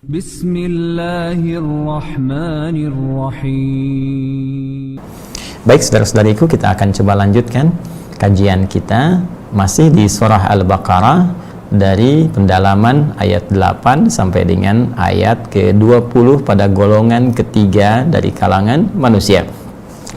Bismillahirrahmanirrahim. Baik saudara-saudariku, kita akan coba lanjutkan kajian kita masih di surah Al-Baqarah dari pendalaman ayat 8 sampai dengan ayat ke-20 pada golongan ketiga dari kalangan manusia.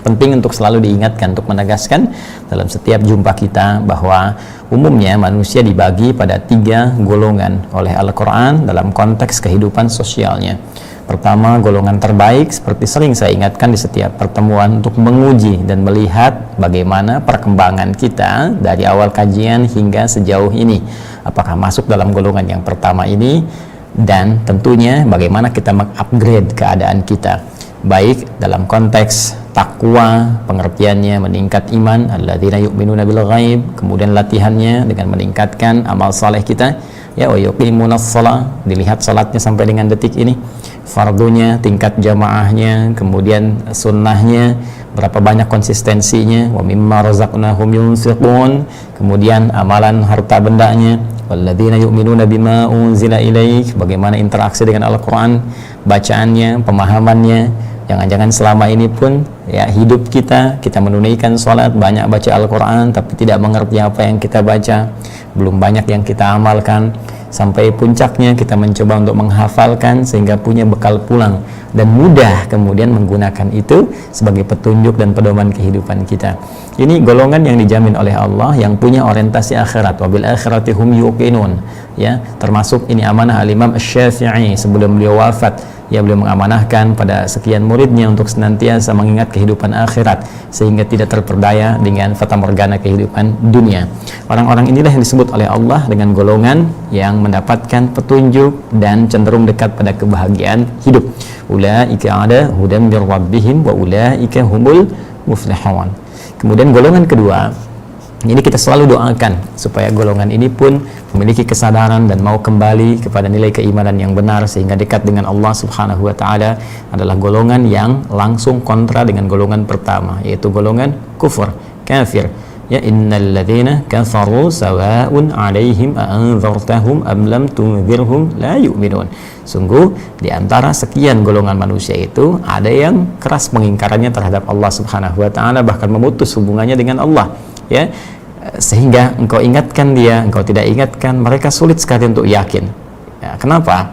Penting untuk selalu diingatkan, untuk menegaskan dalam setiap jumpa kita bahwa umumnya manusia dibagi pada 3 golongan oleh Al-Quran dalam konteks kehidupan sosialnya. Pertama, golongan terbaik, seperti sering saya ingatkan di setiap pertemuan, untuk menguji dan melihat bagaimana perkembangan kita dari awal kajian hingga sejauh ini. Apakah masuk dalam golongan yang pertama ini, dan tentunya bagaimana kita mengupgrade keadaan kita, baik dalam konteks takwa, pengertiannya meningkat iman, alladzina yu'minuna bil ghaib, kemudian latihannya dengan meningkatkan amal saleh kita, ya, wa yuqimunas shalah, dilihat salatnya sampai dengan detik ini, fardunya, tingkat jamaahnya, kemudian sunnahnya, berapa banyak konsistensinya, wa mimma razaqnahum yunfiqun, kemudian amalan harta bendanya, walladzina yu'minuna bima unzila ilaik, bagaimana interaksi dengan Al-Quran, bacaannya, pemahamannya. Jangan-jangan selama ini pun ya hidup kita menunaikan sholat, banyak baca Al-Quran, tapi tidak mengerti apa yang kita baca, belum banyak yang kita amalkan. Sampai puncaknya kita mencoba untuk menghafalkan sehingga punya bekal pulang dan mudah kemudian menggunakan itu sebagai petunjuk dan pedoman kehidupan kita. Ini golongan yang dijamin oleh Allah yang punya orientasi akhirat, wabil akhirati hum yuqinun, ya, termasuk ini amanah al-Imam Asy-Syafi'i sebelum beliau wafat. Ya, beliau mengamanahkan pada sekian muridnya untuk senantiasa mengingat kehidupan akhirat sehingga tidak terperdaya dengan fatamorgana kehidupan dunia. Orang-orang inilah yang disebut oleh Allah dengan golongan yang mendapatkan petunjuk dan cenderung dekat pada kebahagiaan hidup. Ulaika ada hudam mir rabbihim wa ulaika humul muflihun. Kemudian golongan kedua, ini kita selalu doakan supaya golongan ini pun memiliki kesadaran dan mau kembali kepada nilai keimanan yang benar sehingga dekat dengan Allah Subhanahu wa taala, adalah golongan yang langsung kontra dengan golongan pertama, yaitu golongan kufur, kafir. Ya, innal ladzina kafaru sawa'un 'alaihim a'anzartahum am lam tunzirhum la yu'minun. Sungguh di antara sekian golongan manusia itu ada yang keras pengingkarannya terhadap Allah Subhanahu wa taala, bahkan memutus hubungannya dengan Allah, ya, sehingga engkau ingatkan dia, engkau tidak ingatkan, mereka sulit sekali untuk yakin. Ya, kenapa?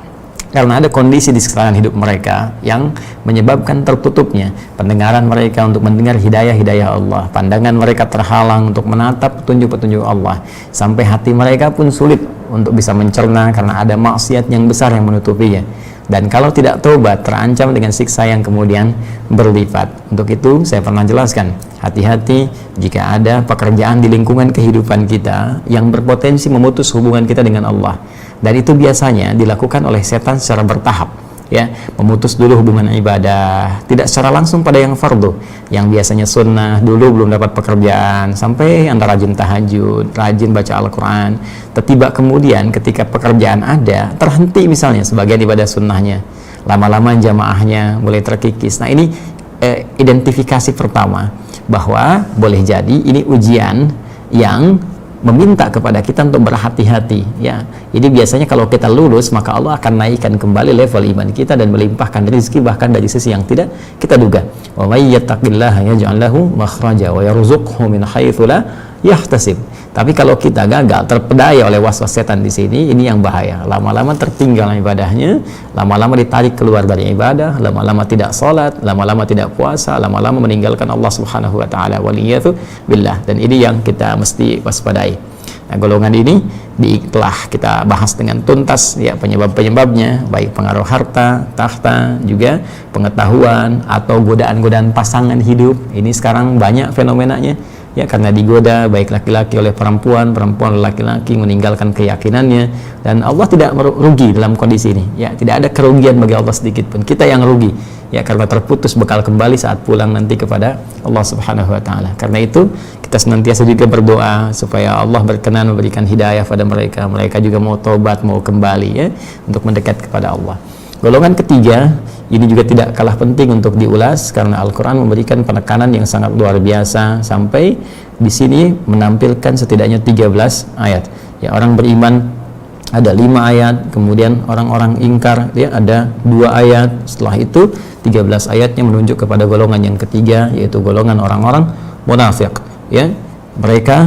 Karena ada kondisi di sekitaran hidup mereka yang menyebabkan tertutupnya pendengaran mereka untuk mendengar hidayah-hidayah Allah, pandangan mereka terhalang untuk menatap petunjuk-petunjuk Allah, sampai hati mereka pun sulit untuk bisa mencerna karena ada maksiat yang besar yang menutupinya. Dan kalau tidak tobat, terancam dengan siksa yang kemudian berlipat. Untuk itu saya pernah jelaskan, hati-hati jika ada pekerjaan di lingkungan kehidupan kita yang berpotensi memutus hubungan kita dengan Allah. Dan itu biasanya dilakukan oleh setan secara bertahap, ya, memutus dulu hubungan ibadah, tidak secara langsung pada yang fardu, yang biasanya sunnah dulu belum dapat pekerjaan, sampai anda rajin tahajud, rajin baca Al-Quran, tiba kemudian ketika pekerjaan ada, terhenti misalnya sebagian ibadah sunnahnya, lama-lama jamaahnya mulai terkikis. Nah, ini identifikasi pertama bahwa boleh jadi ini ujian yang meminta kepada kita untuk berhati-hati, ya. Ini biasanya kalau kita lulus, maka Allah akan naikkan kembali level iman kita dan melimpahkan rezeki bahkan dari sisi yang tidak kita duga. Wa may yattaqillaha yaj'al lahu makhraja wa yarzuqhu min haitsu la yahtasib. Tapi kalau kita gagal, terpedaya oleh waswas setan di sini, ini yang bahaya. Lama-lama tertinggal ibadahnya, lama-lama ditarik keluar dari ibadah, lama-lama tidak sholat, lama-lama tidak puasa, lama-lama meninggalkan Allah Subhanahu wa taala, waliyatu billah. Dan ini yang kita mesti waspadai. Nah, golongan ini telah kita bahas dengan tuntas, ya, penyebab-penyebabnya, baik pengaruh harta, tahta, juga pengetahuan atau godaan-godaan pasangan hidup. Ini sekarang banyak fenomenanya, ya, karena digoda baik laki-laki oleh perempuan, perempuan oleh laki-laki, meninggalkan keyakinannya, dan Allah tidak merugi dalam kondisi ini, ya, tidak ada kerugian bagi Allah sedikit pun, kita yang rugi, ya, karena terputus bekal kembali saat pulang nanti kepada Allah Subhanahu wa taala. Karena itu kita senantiasa juga berdoa supaya Allah berkenan memberikan hidayah pada mereka, mereka juga mau tobat, mau kembali, ya, untuk mendekat kepada Allah. Golongan ketiga ini juga tidak kalah penting untuk diulas karena Al-Quran memberikan penekanan yang sangat luar biasa, sampai di sini menampilkan setidaknya 13 ayat. Ya, orang beriman ada 5 ayat, kemudian orang-orang ingkar ya ada 2 ayat, setelah itu 13 ayatnya menunjuk kepada golongan yang ketiga, yaitu golongan orang-orang munafik ya. Mereka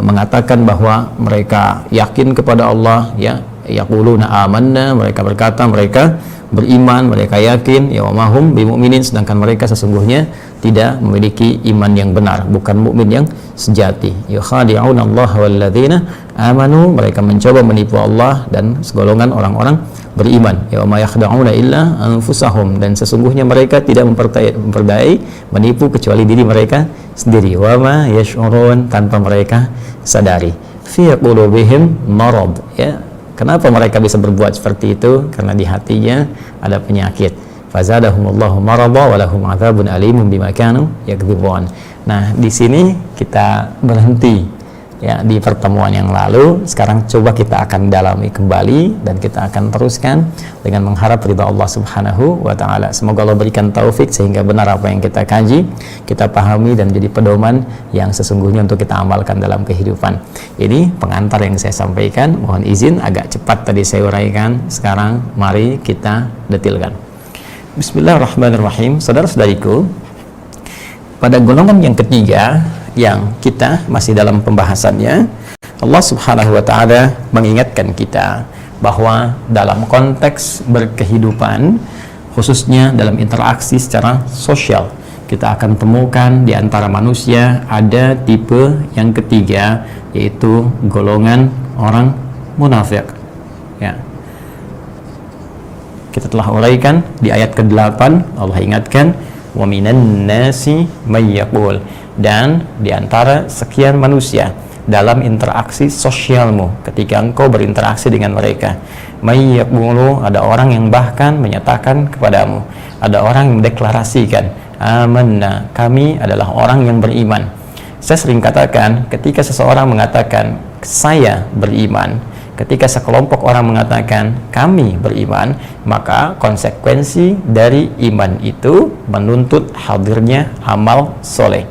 mengatakan bahwa mereka yakin kepada Allah ya, yaquluna amanna, mereka berkata mereka beriman, mereka yakin ya, wa mahum bimu'minin, sedangkan mereka sesungguhnya tidak memiliki iman yang benar, bukan mukmin yang sejati. Yukhadi'una Allah walladzina amanu, mereka mencoba menipu Allah dan segolongan orang-orang beriman. Ya ma yakhda'una illa anfusahum, dan sesungguhnya mereka tidak memperdayai menipu kecuali diri mereka sendiri. Wa ma yash'urun, tanpa mereka sadari. Fi qulubihim marad ya. Kenapa mereka bisa berbuat seperti itu? Karena di hatinya ada penyakit. Fazadahumullahu marada wa lahum adzabun alimun bima kanu yakdzibun. Nah, di sini kita berhenti ya di pertemuan yang lalu. Sekarang coba kita akan dalami kembali dan kita akan teruskan dengan mengharap ridha Allah Subhanahu wa taala. Semoga Allah berikan taufik sehingga benar apa yang kita kaji, kita pahami dan jadi pedoman yang sesungguhnya untuk kita amalkan dalam kehidupan. Ini pengantar yang saya sampaikan, mohon izin agak cepat tadi saya uraikan. Sekarang mari kita detilkan. Bismillahirrahmanirrahim. Saudara-saudariku, pada golongan yang ketiga yang kita masih dalam pembahasannya, Allah Subhanahu wa taala mengingatkan kita bahwa dalam konteks berkehidupan, khususnya dalam interaksi secara sosial, kita akan temukan di antara manusia ada tipe yang ketiga, yaitu golongan orang munafik ya. Kita telah uraikan di ayat ke-8, Allah ingatkan wa minan nasi may yaqul, dan di antara sekian manusia dalam interaksi sosialmu ketika engkau berinteraksi dengan mereka, may yaqulu, ada orang yang bahkan menyatakan kepadamu, ada orang yang mendeklarasikan amanna, kami adalah orang yang beriman. Saya sering katakan, ketika seseorang mengatakan saya beriman, ketika sekelompok orang mengatakan kami beriman, maka konsekuensi dari iman itu menuntut hadirnya amal soleh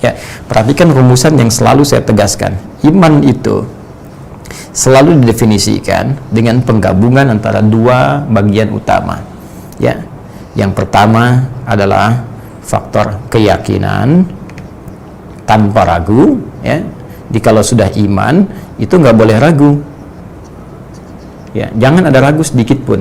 ya. Perhatikan rumusan yang selalu saya tegaskan, iman itu selalu didefinisikan dengan penggabungan antara 2 bagian utama ya. Yang pertama adalah faktor keyakinan tanpa ragu ya. Jikalau sudah iman itu nggak boleh ragu ya, jangan ada ragu sedikit pun.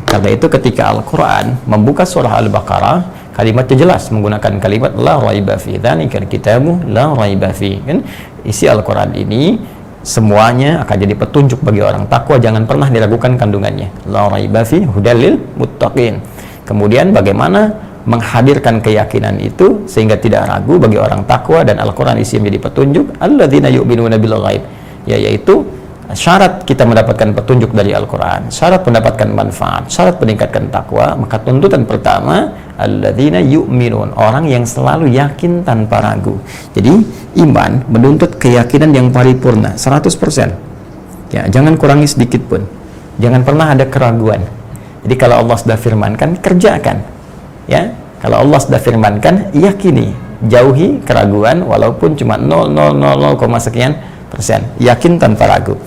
Karena itu ketika Al-Quran membuka surah Al-Baqarah, kalimatnya jelas menggunakan kalimat la raiba fi, dzalikal kitabu la raiba fi kan. Isi Al-Quran ini semuanya akan jadi petunjuk bagi orang takwa, jangan pernah diragukan kandungannya. La raiba fi hudal lil muttaqin. Kemudian bagaimana menghadirkan keyakinan itu sehingga tidak ragu bagi orang takwa, dan Al-Quran isi menjadi petunjuk alladzina yu'minuna bil ghaib ya, yaitu syarat kita mendapatkan petunjuk dari Al-Quran, syarat mendapatkan manfaat, syarat meningkatkan takwa, maka tuntutan pertama alladzina yu'minun, orang yang selalu yakin tanpa ragu. Jadi iman menuntut keyakinan yang paripurna 100% ya, jangan kurangi sedikit pun, jangan pernah ada keraguan. Jadi kalau Allah sudah firmankan, kerjakan ya. Kalau Allah sudah firmankan, yakini, jauhi keraguan walaupun cuma 0,000 sekian persen, yakin tanpa ragu.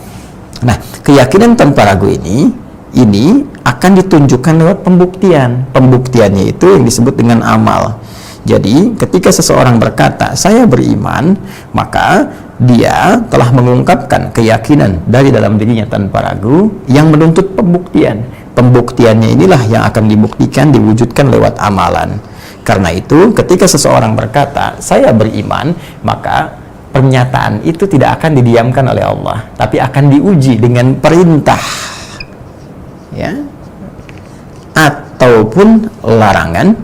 Nah, keyakinan tanpa ragu ini akan ditunjukkan lewat pembuktian. Pembuktiannya itu yang disebut dengan amal. Jadi, ketika seseorang berkata, saya beriman, maka dia telah mengungkapkan keyakinan dari dalam dirinya tanpa ragu yang menuntut pembuktian. Pembuktiannya inilah yang akan dibuktikan, diwujudkan lewat amalan. Karena itu, ketika seseorang berkata, saya beriman, maka pernyataan itu tidak akan didiamkan oleh Allah, tapi akan diuji dengan perintah ya, ataupun larangan,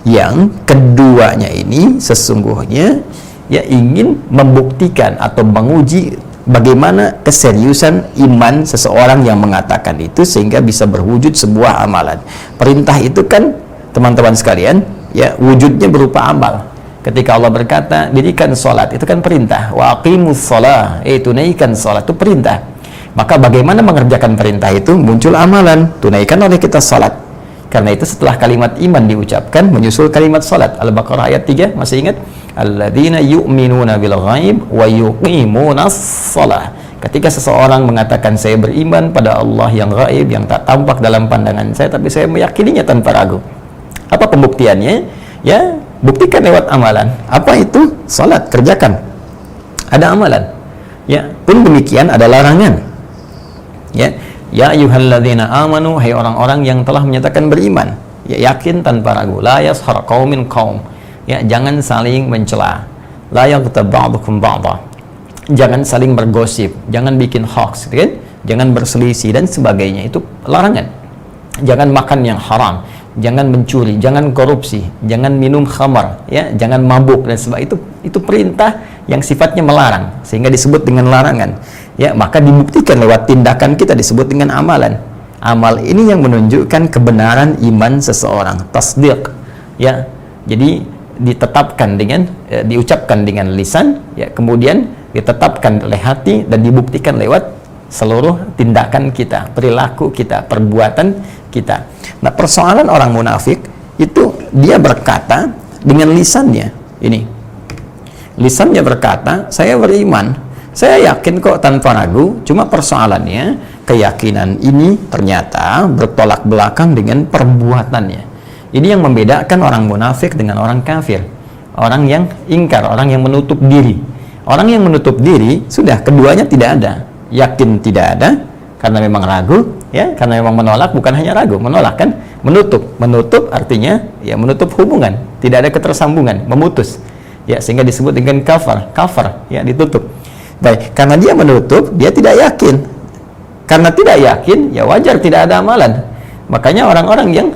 yang keduanya ini sesungguhnya ya ingin membuktikan atau menguji bagaimana keseriusan iman seseorang yang mengatakan itu sehingga bisa berwujud sebuah amalan. Perintah itu kan teman-teman sekalian ya, wujudnya berupa amal. Ketika Allah berkata dirikan sholat, itu kan perintah. Wa aqimus sholah, tunaikan sholat, itu perintah. Maka bagaimana mengerjakan perintah itu? Muncul amalan, tunaikan oleh kita sholat. Karena itu setelah kalimat iman diucapkan, menyusul kalimat sholat. Al-Baqarah ayat 3, masih ingat? Alladzina yu'minuna bil ghaib wa yuqimunas sholah. Ketika seseorang mengatakan saya beriman pada Allah yang gaib, yang tak tampak dalam pandangan saya, tapi saya meyakininya tanpa ragu. Apa pembuktiannya? Ya, buktikan lewat amalan. Apa itu? Salat, kerjakan. Ada amalan. Ya, pun demikian ada larangan. Ya, ya ayyuhalladzina amanu, hai orang-orang yang telah menyatakan beriman. Ya, yakin tanpa ragu. La yashar qaumin qaum. Ya, jangan saling mencela. La yaghtab ba'dukum ba'dha. Jangan saling bergosip, jangan bikin hoax, gitu kan? Jangan berselisih dan sebagainya. Itu larangan. Jangan makan yang haram, jangan mencuri, jangan korupsi, jangan minum khamar, ya, jangan mabuk dan sebagainya. Itu perintah yang sifatnya melarang, sehingga disebut dengan larangan. Ya, maka dibuktikan lewat tindakan kita, disebut dengan amalan. Amal ini yang menunjukkan kebenaran iman seseorang, tasdiq. Ya, jadi ditetapkan dengan diucapkan dengan lisan, ya, kemudian ditetapkan oleh hati dan dibuktikan lewat seluruh tindakan kita, perilaku kita, perbuatan kita. Nah, persoalan orang munafik itu dia berkata dengan lisannya. Ini lisannya berkata, saya beriman, saya yakin kok tanpa ragu, cuma persoalannya keyakinan ini ternyata bertolak belakang dengan perbuatannya. Ini yang membedakan orang munafik dengan orang kafir, orang yang ingkar, orang yang menutup diri. Orang yang menutup diri, sudah keduanya tidak ada. Yakin tidak ada, karena memang ragu, ya, karena memang menolak, bukan hanya ragu, menolak kan, menutup artinya, ya, menutup hubungan, tidak ada ketersambungan, memutus, ya, sehingga disebut dengan kafar, ya, ditutup. Baik, karena dia menutup, dia tidak yakin. Karena tidak yakin, ya wajar tidak ada amalan. Makanya orang-orang yang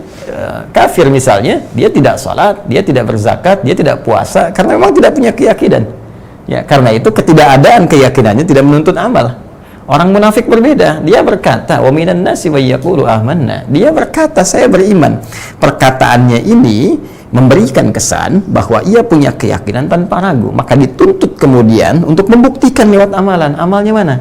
kafir misalnya, dia tidak sholat, dia tidak berzakat, dia tidak puasa, karena memang tidak punya keyakinan. Ya, karena itu ketidakadaan keyakinannya tidak menuntut amal. Orang munafik berbeda. Dia berkata, "Wa minan nasi wa yaqulu amanna." Dia berkata, "Saya beriman." Perkataannya ini memberikan kesan bahwa ia punya keyakinan tanpa ragu. Maka dituntut kemudian untuk membuktikan lewat amalan. Amalnya mana?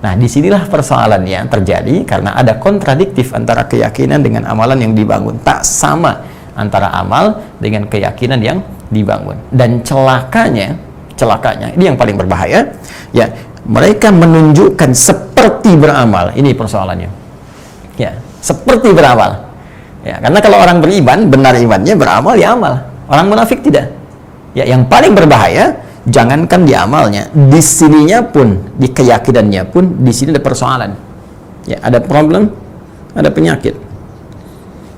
Nah, disinilah persoalannya terjadi karena ada kontradiktif antara keyakinan dengan amalan yang dibangun. Tak sama antara amal dengan keyakinan yang dibangun. Dan celakanya, ini yang paling berbahaya, ya, mereka menunjukkan seperti beramal. Ini persoalannya, ya, seperti beramal, ya, karena kalau orang beriman, benar imannya, beramal, ya amal. Orang munafik tidak, ya. Yang paling berbahaya, jangankan di amalnya, di sininya pun, di keyakinannya pun, di sini ada persoalan, ya, ada problem, ada penyakit.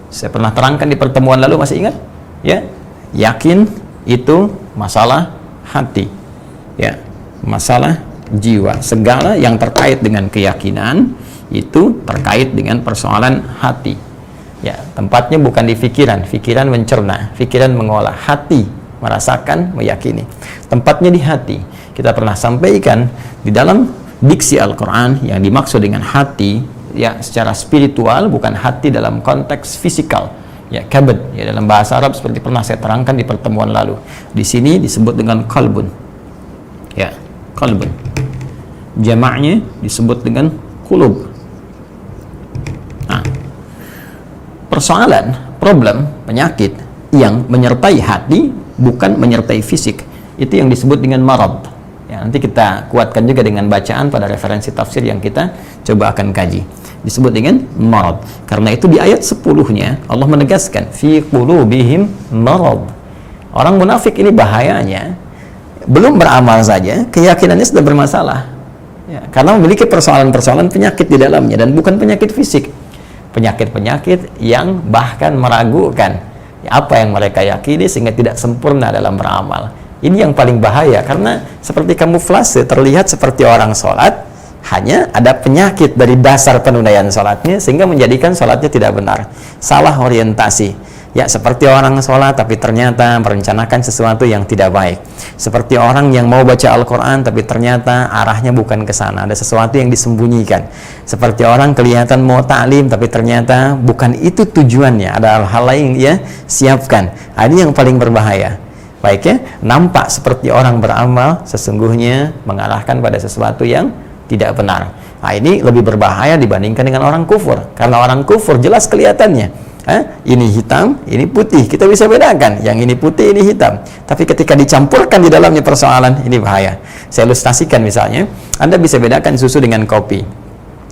Saya pernah terangkan di pertemuan lalu, masih ingat, ya, yakin itu masalah hati, ya, masalah jiwa. Segala yang terkait dengan keyakinan itu terkait dengan persoalan hati, ya. Tempatnya bukan di pikiran, pikiran mencerna, pikiran mengolah, hati merasakan, meyakini. Tempatnya di hati. Kita pernah sampaikan di dalam diksi Al-Quran yang dimaksud dengan hati, ya, secara spiritual, bukan hati dalam konteks fisikal, ya, kabad, ya, dalam bahasa Arab seperti pernah saya terangkan di pertemuan lalu. Di sini disebut dengan qalbun, ya, qalbun. Jamaknya disebut dengan qulub. Nah, persoalan, problem, penyakit yang menyertai hati bukan menyertai fisik, itu yang disebut dengan marad. Ya, nanti kita kuatkan juga dengan bacaan pada referensi tafsir yang kita coba akan kaji. Disebut dengan marad. Karena itu di ayat 10-nya Allah menegaskan fi qulubihim marad. Orang munafik ini bahayanya, belum beramal saja keyakinannya sudah bermasalah, ya, karena memiliki persoalan-persoalan penyakit di dalamnya, dan bukan penyakit fisik, penyakit-penyakit yang bahkan meragukan apa yang mereka yakini sehingga tidak sempurna dalam beramal. Ini yang paling bahaya, karena seperti kamuflase, terlihat seperti orang sholat, hanya ada penyakit dari dasar penunaian sholatnya sehingga menjadikan sholatnya tidak benar, salah orientasi. Ya, seperti orang sholat tapi ternyata merencanakan sesuatu yang tidak baik. Seperti orang yang mau baca Al-Quran tapi ternyata arahnya bukan ke sana, ada sesuatu yang disembunyikan. Seperti orang kelihatan mau ta'lim tapi ternyata bukan itu tujuannya, ada hal-hal lain ya siapkan. Ini yang paling berbahaya. Baik ya, nampak seperti orang beramal, sesungguhnya mengarahkan pada sesuatu yang tidak benar. Nah, ini lebih berbahaya dibandingkan dengan orang kufur, karena orang kufur jelas kelihatannya Ini hitam, ini putih. Kita bisa bedakan, yang ini putih, ini hitam. Tapi ketika dicampurkan di dalamnya persoalan, ini bahaya. Saya ilustrasikan misalnya, Anda bisa bedakan susu dengan kopi.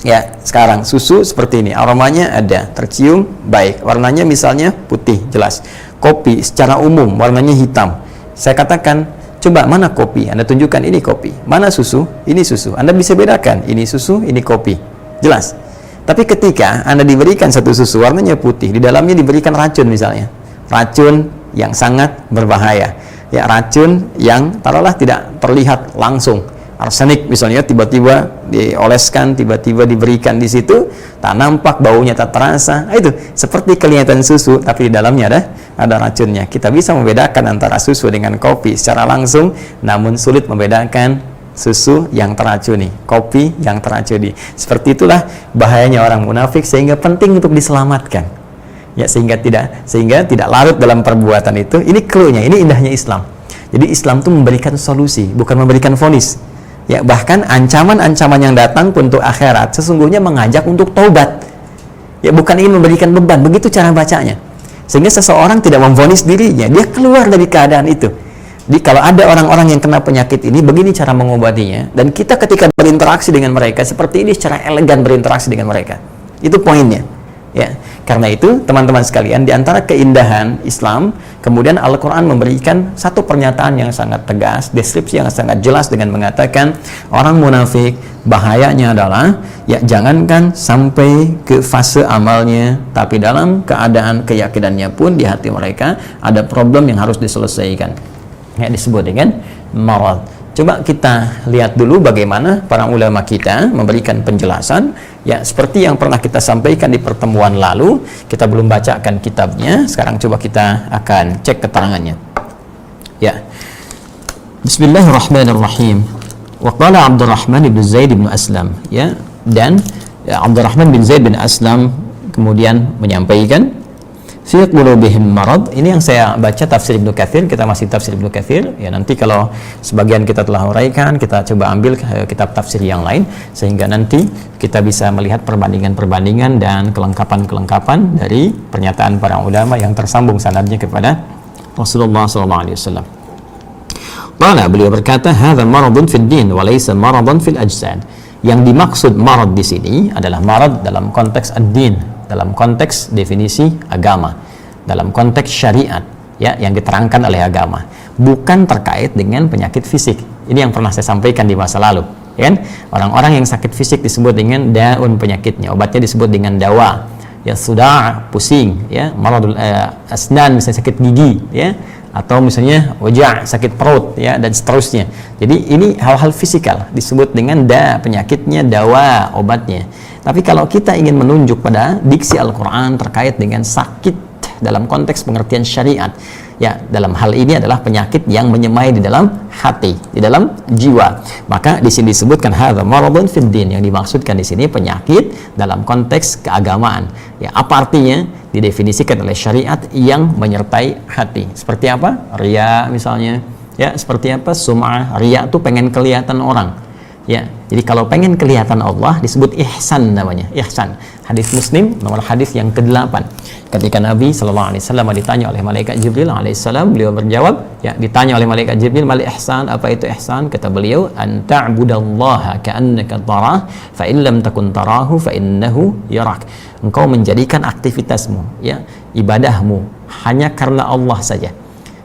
Ya, sekarang susu seperti ini, aromanya ada, tercium baik, warnanya misalnya putih, jelas. Kopi secara umum warnanya hitam. Saya katakan, coba mana kopi? Anda tunjukkan ini kopi. Mana susu? Ini susu. Anda bisa bedakan, ini susu, ini kopi. Jelas. Tapi ketika Anda diberikan satu susu warnanya putih, di dalamnya diberikan racun misalnya, racun yang sangat berbahaya, ya, racun yang taruhlah tidak terlihat langsung, arsenik misalnya, tiba-tiba dioleskan, tiba-tiba diberikan di situ, tak nampak, baunya tak terasa. Itu seperti kelihatan susu tapi di dalamnya ada racunnya. Kita bisa membedakan antara susu dengan kopi secara langsung, namun sulit membedakan susu yang teracuni, kopi yang teracuni. Seperti itulah bahayanya orang munafik, sehingga penting untuk diselamatkan. Ya, sehingga tidak larut dalam perbuatan itu. Ini clue-nya, ini indahnya Islam. Jadi Islam itu memberikan solusi, bukan memberikan vonis. Ya, bahkan ancaman-ancaman yang datang untuk akhirat sesungguhnya mengajak untuk taubat. Ya, bukan ingin memberikan beban. Begitu cara bacanya. Sehingga seseorang tidak memvonis dirinya, dia keluar dari keadaan itu. Jadi kalau ada orang-orang yang kena penyakit ini, begini cara mengobatinya, dan kita ketika berinteraksi dengan mereka seperti ini, secara elegan berinteraksi dengan mereka. Itu poinnya. Ya, karena itu teman-teman sekalian, di antara keindahan Islam, kemudian Al-Quran memberikan satu pernyataan yang sangat tegas, deskripsi yang sangat jelas dengan mengatakan orang munafik bahayanya adalah, ya, jangankan sampai ke fase amalnya, tapi dalam keadaan keyakinannya pun di hati mereka ada problem yang harus diselesaikan. Ya, disebut dengan marad. Coba kita lihat dulu bagaimana para ulama kita memberikan penjelasan, ya, seperti yang pernah kita sampaikan di pertemuan lalu. Kita belum bacakan kitabnya, sekarang coba kita akan cek keterangannya. Ya, Bismillahirrahmanirrahim. Wa qala Abdurrahman bin Zaid bin Aslam, ya, dan ya, Abdurrahman bin Zaid bin Aslam kemudian menyampaikan fi qulubihim marad. Ini yang saya baca tafsir Ibnu Katsir, kita masih tafsir Ibnu Katsir. Ya, nanti kalau sebagian kita telah uraikan, kita coba ambil kitab tafsir yang lain, sehingga nanti kita bisa melihat perbandingan-perbandingan dan kelengkapan-kelengkapan dari pernyataan para ulama yang tersambung sanadnya kepada Rasulullah SAW. Qala, beliau berkata, hadza maradun fid din wa laysa maradan fil ajsad. Yang dimaksud marad di sini adalah marad dalam konteks ad-din, dalam konteks definisi agama, dalam konteks syariat, ya, yang diterangkan oleh agama, bukan terkait dengan penyakit fisik. Ini yang pernah saya sampaikan di masa lalu, ya kan? Orang-orang yang sakit fisik disebut dengan daun, penyakitnya, obatnya disebut dengan dawa. Ya, sudah pusing, ya, maradul asnan, misalnya sakit gigi, ya, atau misalnya wajah, sakit perut, ya, dan seterusnya. Jadi ini hal-hal fisikal disebut dengan penyakitnya, dawa, obatnya. Tapi kalau kita ingin menunjuk pada diksi Al-Quran terkait dengan sakit dalam konteks pengertian syariat, ya, dalam hal ini adalah penyakit yang menyemai di dalam hati, di dalam jiwa, maka di sini disebutkan hadza maradun fid din. Yang dimaksudkan di sini penyakit dalam konteks keagamaan. Ya, apa artinya? Didefinisikan oleh syariat yang menyertai hati. Seperti apa? Riya misalnya, ya, seperti apa? Sum'ah. Riya itu pengen kelihatan orang. Ya, jadi kalau pengen kelihatan Allah disebut ihsan namanya, ihsan. Hadis Muslim nomor hadis yang ke-8. Ketika Nabi SAW ditanya oleh malaikat Jibril alaihissalam, beliau berjawab, ya, ditanya oleh malaikat Jibril, mal ihsan, apa itu ihsan? Kata beliau, an ta'budallaha ka'annaka tarah, fa in lam takun tarahu fa innahu yarak. Engkau menjadikan aktivitasmu, ya, ibadahmu hanya karena Allah saja.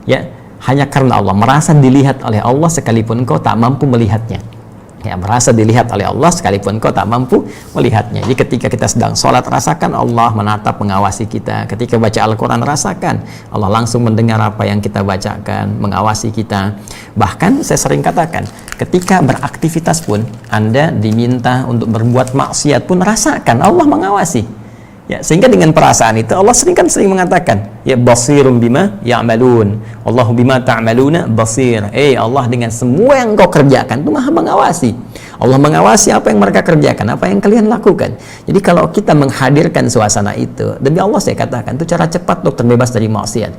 Ya, hanya karena Allah, merasa dilihat oleh Allah sekalipun engkau tak mampu melihatnya. Ya, merasa dilihat oleh Allah sekalipun kau tak mampu melihatnya. Jadi ketika kita sedang sholat, rasakan Allah menatap, mengawasi kita. Ketika baca Al-Quran, rasakan Allah langsung mendengar apa yang kita bacakan, mengawasi kita. Bahkan saya sering katakan, ketika beraktivitas pun Anda diminta untuk berbuat maksiat pun rasakan Allah mengawasi. Ya, sehingga dengan perasaan itu Allah sering mengatakan, ya, basirum bima ya'malun, Allahu bima ta'maluna basir. Allah dengan semua yang kau kerjakan itu Maha mengawasi. Allah mengawasi apa yang mereka kerjakan, apa yang kalian lakukan. Jadi kalau kita menghadirkan suasana itu, demi Allah saya katakan, itu cara cepat untuk terbebas dari maksiat.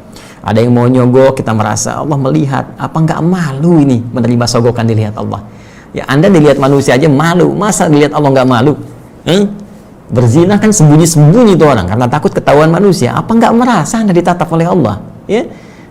Ada yang mau nyogok, kita merasa Allah melihat, apa enggak malu ini menerima sogokan dilihat Allah? Ya, Anda dilihat manusia aja malu, masa dilihat Allah enggak malu? Berzina kan sembunyi-sembunyi itu orang karena takut ketahuan manusia. Apa nggak merasa Anda ditatap oleh Allah? Ya,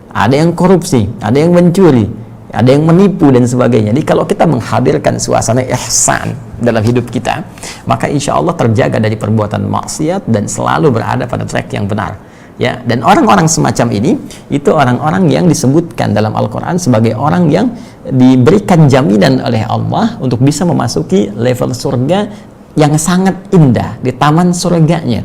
ada yang korupsi, ada yang mencuri, ada yang menipu dan sebagainya. Jadi kalau kita menghadirkan suasana ihsan dalam hidup kita, maka insya Allah terjaga dari perbuatan maksiat dan selalu berada pada track yang benar. Ya, dan orang-orang semacam ini itu orang-orang yang disebutkan dalam Al-Quran sebagai orang yang diberikan jaminan oleh Allah untuk bisa memasuki level surga yang sangat indah di taman surganya.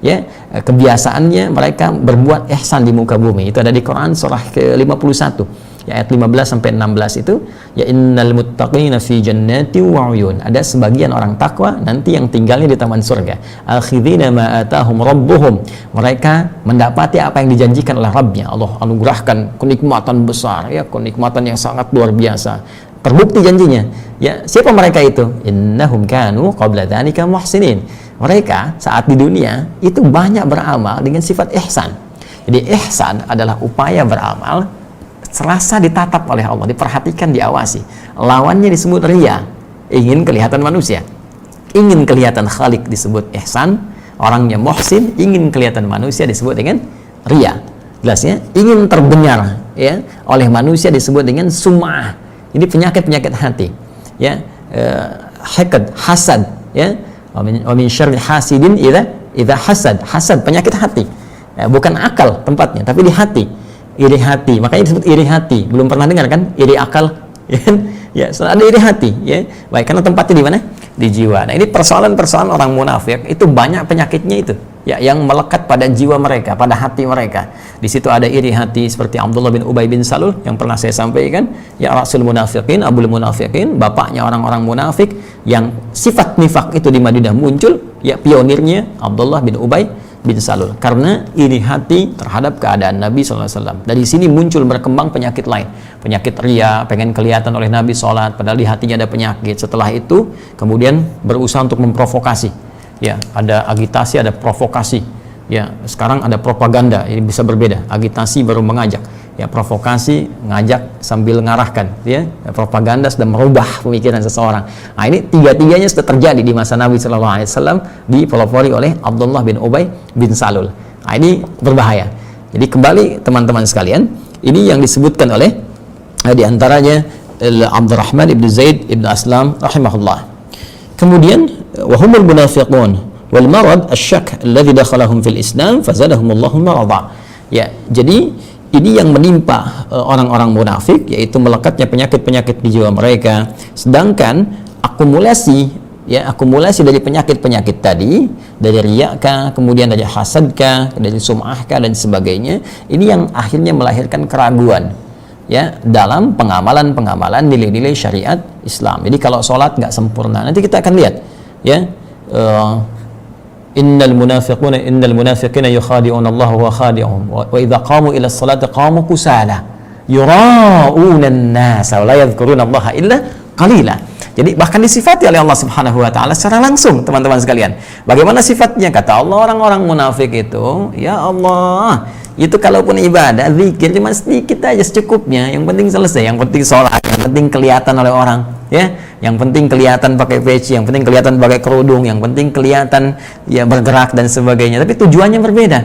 Ya, kebiasaannya mereka berbuat ihsan di muka bumi. Itu ada di Quran surah ke-51 ya, ayat 15 sampai 16 itu, ya innal muttaqina fi jannati wa uyun. Ada sebagian orang takwa nanti yang tinggalnya di taman surga. Akhidina ma atahum rabbuhum. Mereka mendapati apa yang dijanjikan oleh Rabbnya. Allah anugerahkan kenikmatan besar, ya, kenikmatan yang sangat luar biasa. Terbukti janjinya. Ya, siapa mereka itu? Innahum kanu qabla dzalika muhsinin. Mereka saat di dunia itu banyak beramal dengan sifat ihsan. Jadi ihsan adalah upaya beramal serasa ditatap oleh Allah, diperhatikan, diawasi. Lawannya disebut riya, ingin kelihatan manusia. Ingin kelihatan Khalik disebut ihsan, orangnya muhsin, ingin kelihatan manusia disebut dengan riya. Jelasnya, ingin terdengar ya oleh manusia disebut dengan sum'ah. Ini penyakit-penyakit hati, ya, hakad, hasad, ya, wa min syarri hasidin idza hasad, penyakit hati, ya, bukan akal tempatnya, tapi di hati, iri hati, makanya disebut iri hati. Belum pernah dengar kan, iri akal, ya, ya, ada iri hati, ya, baik, karena tempatnya di mana? Di jiwa. Nah, ini persoalan-persoalan orang munafik itu banyak penyakitnya itu, ya, yang melekat pada jiwa mereka, pada hati mereka. Di situ ada iri hati seperti Abdullah bin Ubay bin Salul yang pernah saya sampaikan, ya, Rasul munafiqin, Abul munafiqin, bapaknya orang-orang munafik yang sifat nifak itu di Madinah muncul, ya, pionirnya Abdullah bin Ubay bin Salul karena iri hati terhadap keadaan Nabi SAW. Dari sini muncul berkembang penyakit lain, penyakit ria, pengen kelihatan oleh Nabi sholat padahal di hatinya ada penyakit. Setelah itu kemudian berusaha untuk memprovokasi, ya, ada agitasi, ada provokasi, ya, sekarang ada propaganda. Ini bisa berbeda, agitasi baru mengajak, ya, provokasi ngajak sambil ngarahkan, ya, propaganda sudah merubah pemikiran seseorang. Nah, ini tiga-tiganya sudah terjadi di masa Nabi SAW, dipelopori oleh Abdullah bin Ubay bin Salul. Nah, ini berbahaya. Jadi kembali teman-teman sekalian, ini yang disebutkan oleh diantaranya Abdurrahman ibn Zaid ibn Aslam rahimahullah. Kemudian wahumul munafiqun wal marad asyak alladhi dakhalahum fil Islam fazadahumullahu marada. Ya, jadi ini yang menimpa orang-orang munafik, yaitu melekatnya penyakit-penyakit di jiwa mereka. Sedangkan akumulasi dari penyakit-penyakit tadi, dari riyakah, kemudian dari hasadkah, dari sum'ahkah dan sebagainya, ini yang akhirnya melahirkan keraguan, ya, dalam pengamalan nilai-nilai syariat Islam. Jadi kalau sholat nggak sempurna, nanti kita akan lihat, ya, innal munafiqina yukhadi'una Allah wa khadi'uhum wa idza qamu ila as-salati qamu kusala yura'una an-nasa wa la yadhkuruna Allah illa qalila. Jadi bahkan disifati oleh Allah Subhanahu wa taala secara langsung, teman-teman sekalian. Bagaimana sifatnya? Kata Allah, orang-orang munafik itu, ya Allah, itu kalaupun ibadah, zikir cuma sedikit aja secukupnya, yang penting selesai, yang penting sholat, yang penting kelihatan oleh orang, ya, yang penting kelihatan pakai peci, yang penting kelihatan pakai kerudung, yang penting kelihatan, ya, bergerak dan sebagainya, tapi tujuannya berbeda.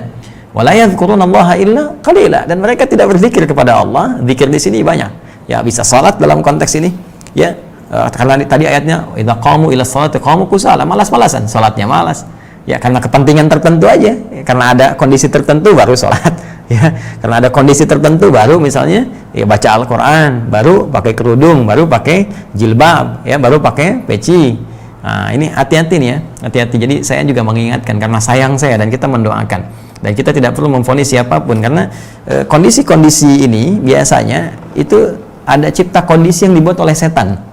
Wala yadhkurunallaha illa qalila, dan mereka tidak berzikir kepada Allah. Zikir di sini banyak, ya, bisa sholat dalam konteks ini, ya, karena tadi ayatnya idza qamu ila sholati qamu kusala, malas-malasan, sholatnya malas, ya, karena kepentingan tertentu aja, ya, karena ada kondisi tertentu baru sholat, ya, karena ada kondisi tertentu baru misalnya, ya, baca Al-Quran, baru pakai kerudung, baru pakai jilbab, ya, baru pakai peci. Nah, ini hati-hati nih, ya, hati-hati. Jadi saya juga mengingatkan karena sayang saya, dan kita mendoakan, dan kita tidak perlu memvonis siapapun karena kondisi-kondisi ini biasanya itu ada cipta kondisi yang dibuat oleh setan.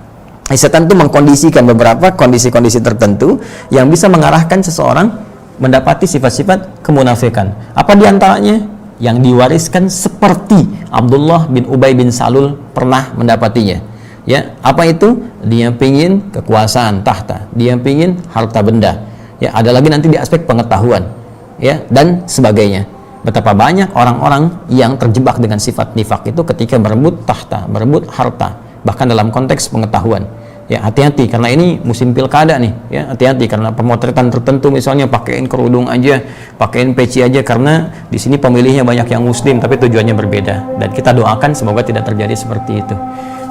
Setan itu mengkondisikan beberapa kondisi-kondisi tertentu yang bisa mengarahkan seseorang mendapati sifat-sifat kemunafikan. Apa diantaranya? Yang diwariskan seperti Abdullah bin Ubay bin Salul pernah mendapatinya. Ya, apa itu? Dia pingin kekuasaan tahta, dia pingin harta benda. Ya, ada lagi nanti di aspek pengetahuan, ya, dan sebagainya. Betapa banyak orang-orang yang terjebak dengan sifat nifak itu ketika berebut tahta, berebut harta, bahkan dalam konteks pengetahuan, Ya, hati-hati karena ini musim pilkada nih, ya, hati-hati karena pemotretan tertentu misalnya pakaiin kerudung aja, pakaiin peci aja, karena di sini pemilihnya banyak yang muslim tapi tujuannya berbeda, dan kita doakan semoga tidak terjadi seperti itu.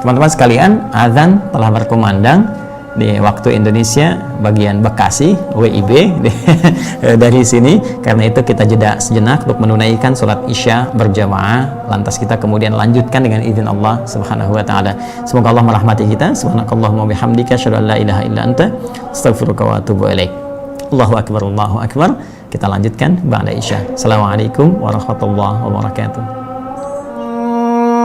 Teman-teman sekalian, azan telah berkumandang di waktu Indonesia bagian Bekasi, WIB dari sini. Karena itu kita jeda sejenak untuk menunaikan sholat isya berjamaah, lantas kita kemudian lanjutkan dengan izin Allah Subhanahu wa taala. Semoga Allah merahmati kita. Subhanakallahumma bihamdika asyhadu an la ilaha illa anta astaghfiruka wa atubu ilaik. Allahu akbar, Allahu akbar. Kita lanjutkan ba'da isya. Assalamualaikum warahmatullahi wabarakatuh.